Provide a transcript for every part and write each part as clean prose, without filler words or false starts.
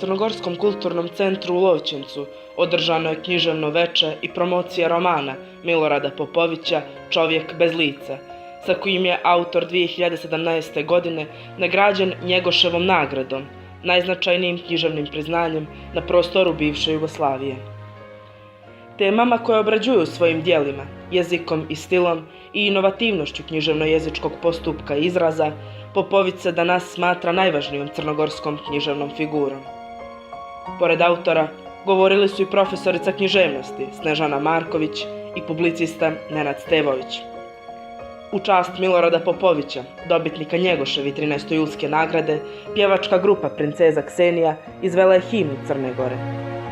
Crnogorskom kulturnom centru u Lovćencu održano je književno veče i promocija romana Milorada Popovića Čovjek bez lica, sa kojim je autor 2017. godine nagrađen Njegoševom nagradom, najznačajnijim književnim priznanjem na prostoru bivše Jugoslavije. Temama koje obrađuju svojim djelima, jezikom i stilom i inovativnošću književno-jezičkog postupka i izraza, Popović se danas smatra najvažnijom crnogorskom književnom figurom. Pored autora, govorili su i profesorica književnosti Snežana Marković i publicista Nenad Stevović. U čast Milorada Popovića, dobitnika Njegoševe 13. julske nagrade, pjevačka grupa Princeza Ksenija izvela je himnu Crne Gore,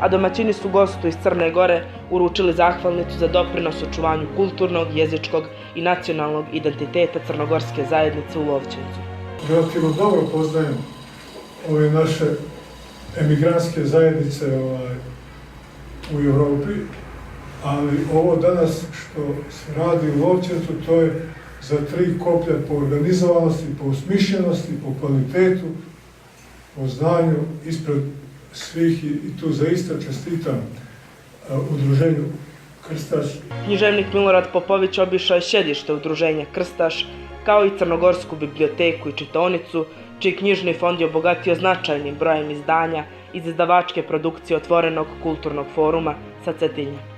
a domaćini su gostu iz Crne Gore uručili zahvalnicu za doprinos očuvanju kulturnog, jezičkog i nacionalnog identiteta crnogorske zajednice u Lovćencu. Relativno dobro poznajem ove naše emigrantske zajednice u Europi, ali ovo danas što se radi u Lovćencu, to je za 3 koplja po organizovanosti, po osmišljenosti, po kvalitetu, po znanju ispred svih i tu zaista čestitam udruženju Krstaš. Književnik Milorad Popović obišao je sjedište udruženja Krstaš, kao i Crnogorsku biblioteku i čitaonicu, čiji knjižni fond je obogatio značajnim brojem izdanja iz izdavačke produkcije Otvorenog kulturnog foruma sa Cetinja.